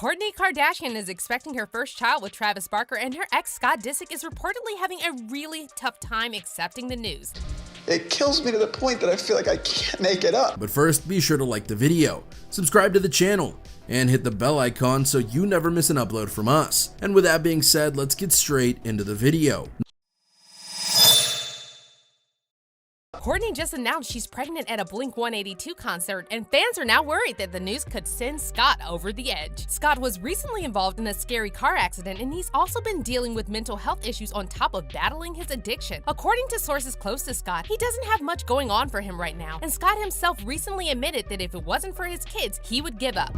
Kourtney Kardashian is expecting her first child with Travis Barker, and her ex Scott Disick is reportedly having a really tough time accepting the news. It kills me to the point that I feel like I can't make it up. But first, be sure to like the video, subscribe to the channel, and hit the bell icon so you never miss an upload from us. And with that being said, let's get straight into the video. Kourtney just announced she's pregnant at a Blink-182 concert, and fans are now worried that the news could send Scott over the edge. Scott was recently involved in a scary car accident, and he's also been dealing with mental health issues on top of battling his addiction. According to sources close to Scott, he doesn't have much going on for him right now, and Scott himself recently admitted that if it wasn't for his kids, he would give up.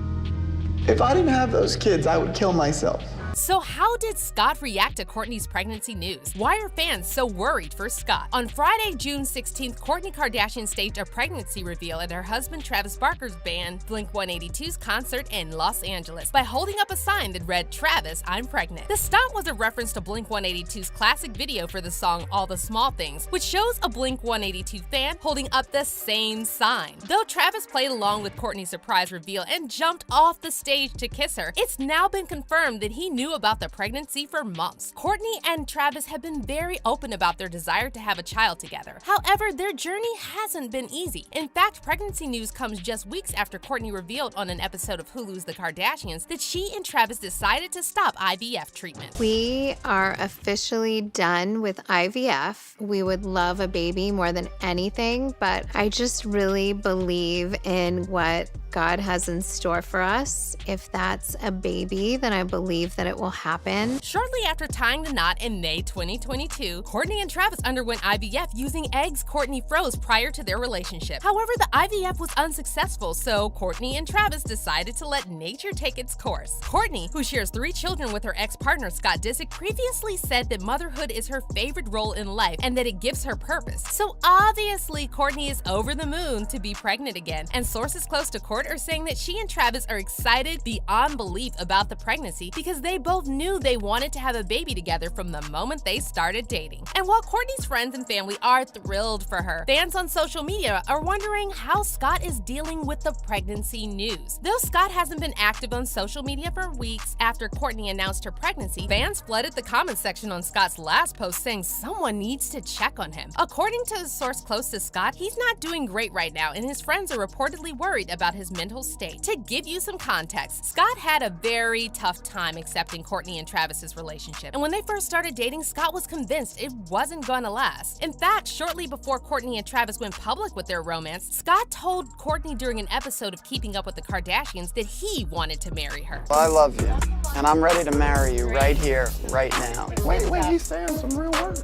If I didn't have those kids, I would kill myself. So how did Scott react to Kourtney's pregnancy news? Why are fans so worried for Scott? On Friday, June 16th, Kourtney Kardashian staged a pregnancy reveal at her husband Travis Barker's band Blink-182's concert in Los Angeles by holding up a sign that read, "Travis, I'm pregnant." The stunt was a reference to Blink-182's classic video for the song All the Small Things, which shows a Blink-182 fan holding up the same sign. Though Travis played along with Kourtney's surprise reveal and jumped off the stage to kiss her, it's now been confirmed that he knew about the pregnancy for months. Kourtney and Travis have been very open about their desire to have a child together. However, their journey hasn't been easy. In fact, pregnancy news comes just weeks after Kourtney revealed on an episode of Hulu's The Kardashians that she and Travis decided to stop IVF treatment. We are officially done with IVF. We would love a baby more than anything, but I just really believe in what God has in store for us. If that's a baby, then I believe that it will happen. Shortly after tying the knot in May 2022, Kourtney and Travis underwent IVF using eggs Kourtney froze prior to their relationship. However, the IVF was unsuccessful, so Kourtney and Travis decided to let nature take its course. Kourtney, who shares 3 children with her ex-partner Scott Disick, previously said that motherhood is her favorite role in life and that it gives her purpose. So obviously, Kourtney is over the moon to be pregnant again, and sources close to Kourt are saying that she and Travis are excited beyond belief about the pregnancy because they both knew they wanted to have a baby together from the moment they started dating. And while Kourtney's friends and family are thrilled for her, fans on social media are wondering how Scott is dealing with the pregnancy news. Though Scott hasn't been active on social media for weeks after Kourtney announced her pregnancy, fans flooded the comment section on Scott's last post saying someone needs to check on him. According to a source close to Scott, he's not doing great right now, and his friends are reportedly worried about his mental state. To give you some context, Scott had a very tough time accepting Kourtney and Travis's relationship, and when they first started dating, Scott was convinced it wasn't gonna last. In fact, shortly before Kourtney and Travis went public with their romance, Scott told Kourtney during an episode of Keeping Up with the Kardashians that he wanted to marry her. I love you, and I'm ready to marry you right here, right now. Wait, he's saying some real words.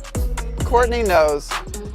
Kourtney knows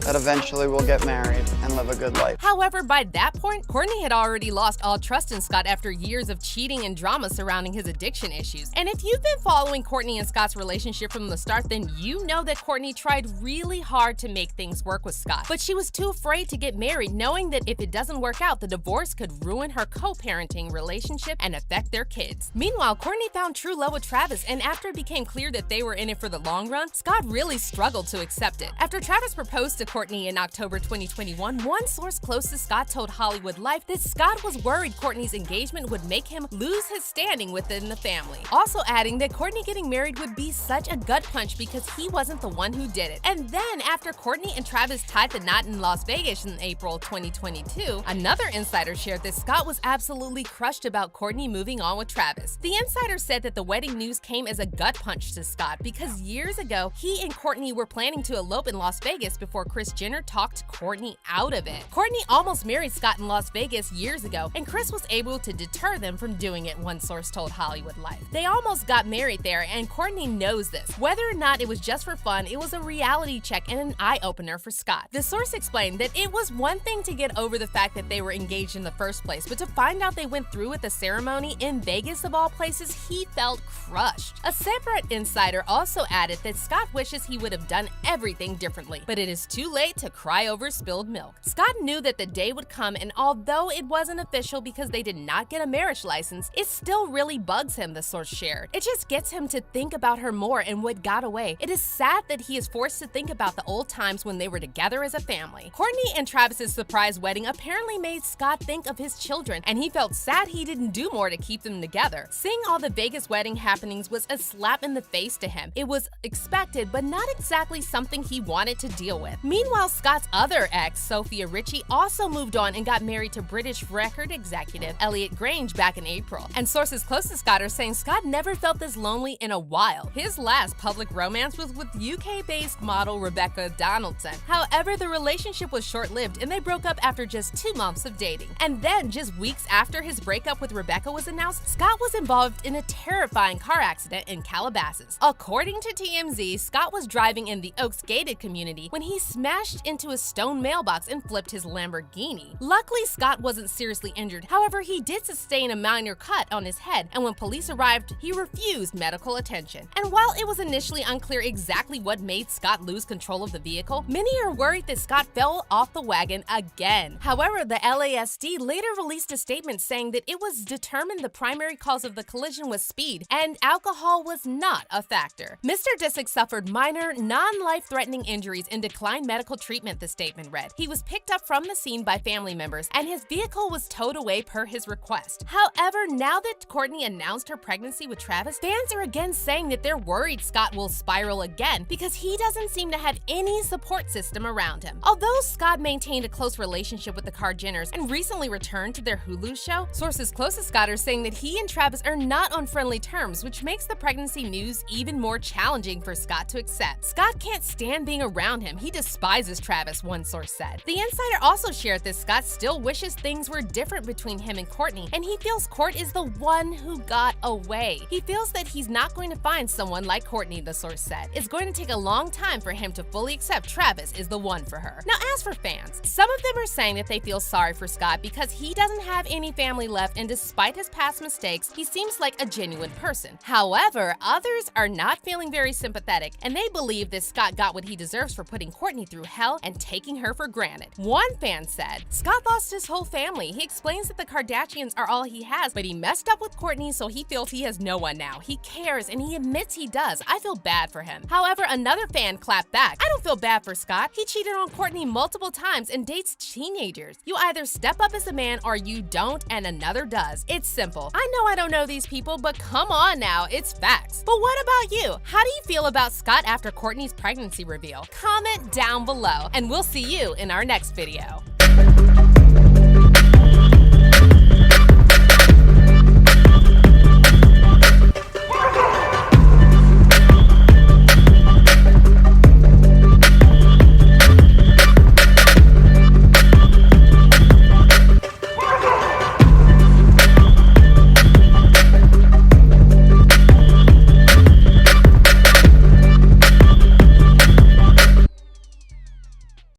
that eventually we'll get married and live a good life. However, by that point, Kourtney had already lost all trust in Scott after years of cheating and drama surrounding his addiction issues. And if you've been following Kourtney and Scott's relationship from the start, then you know that Kourtney tried really hard to make things work with Scott. But she was too afraid to get married, knowing that if it doesn't work out, the divorce could ruin her co-parenting relationship and affect their kids. Meanwhile, Kourtney found true love with Travis, and after it became clear that they were in it for the long run, Scott really struggled to accept it. After Travis proposed to Kourtney in October 2021, one source close to Scott told Hollywood Life that Scott was worried Kourtney's engagement would make him lose his standing within the family. Also adding that Kourtney getting married would be such a gut punch because he wasn't the one who did it. And then after Kourtney and Travis tied the knot in Las Vegas in April 2022, another insider shared that Scott was absolutely crushed about Kourtney moving on with Travis. The insider said that the wedding news came as a gut punch to Scott because years ago, he and Kourtney were planning to elope in Las Vegas before Kris Jenner talked Kourtney out of it. Kourtney almost married Scott in Las Vegas years ago, and Kris was able to deter them from doing it, one source told Hollywood Life. They almost got married there, and Kourtney knows this. Whether or not it was just for fun, it was a reality check and an eye-opener for Scott. The source explained that it was one thing to get over the fact that they were engaged in the first place, but to find out they went through with the ceremony in Vegas of all places, he felt crushed. A separate insider also added that Scott wishes he would have done everything differently, but it is too too late to cry over spilled milk. Scott knew that the day would come, and although it wasn't official because they did not get a marriage license, it still really bugs him, the source shared. It just gets him to think about her more and what got away. It is sad that he is forced to think about the old times when they were together as a family. Kourtney and Travis's surprise wedding apparently made Scott think of his children, and he felt sad he didn't do more to keep them together. Seeing all the Vegas wedding happenings was a slap in the face to him. It was expected, but not exactly something he wanted to deal with. Meanwhile, Scott's other ex, Sophia Richie, also moved on and got married to British record executive Elliot Grange back in April. And sources close to Scott are saying Scott never felt this lonely in a while. His last public romance was with UK-based model Rebecca Donaldson. However, the relationship was short-lived and they broke up after just 2 months of dating. And then, just weeks after his breakup with Rebecca was announced, Scott was involved in a terrifying car accident in Calabasas. According to TMZ, Scott was driving in the Oaks gated community when he smashed into a stone mailbox and flipped his Lamborghini. Luckily, Scott wasn't seriously injured. However, he did sustain a minor cut on his head, and when police arrived, he refused medical attention. And while it was initially unclear exactly what made Scott lose control of the vehicle, many are worried that Scott fell off the wagon again. However, the LASD later released a statement saying that it was determined the primary cause of the collision was speed, and alcohol was not a factor. Mr. Disick suffered minor, non-life-threatening injuries and declined medical treatment, the statement read. He was picked up from the scene by family members, and his vehicle was towed away per his request. However, now that Kourtney announced her pregnancy with Travis, fans are again saying that they're worried Scott will spiral again because he doesn't seem to have any support system around him. Although Scott maintained a close relationship with the Kardashians and recently returned to their Hulu show, sources close to Scott are saying that he and Travis are not on friendly terms, which makes the pregnancy news even more challenging for Scott to accept. Scott can't stand being around him. He despises Travis, one source said. The insider also shared that Scott still wishes things were different between him and Kourtney, and he feels Kourt is the one who got away. He feels that he's not going to find someone like Kourtney, the source said. It's going to take a long time for him to fully accept Travis is the one for her. Now, as for fans, some of them are saying that they feel sorry for Scott because he doesn't have any family left, and despite his past mistakes, he seems like a genuine person. However, others are not feeling very sympathetic, and they believe that Scott got what he deserves for putting Kourtney through hell and taking her for granted. One fan said, Scott lost his whole family. He explains that the Kardashians are all he has, but he messed up with Kourtney, so he feels he has no one now. He cares, and he admits he does. I feel bad for him. However, another fan clapped back. I don't feel bad for Scott. He cheated on Kourtney multiple times and dates teenagers. You either step up as a man or you don't, and another does. It's simple. I know I don't know these people, but come on now, it's facts. But what about you? How do you feel about Scott after Kourtney's pregnancy reveal? Comment down below, and we'll see you in our next video.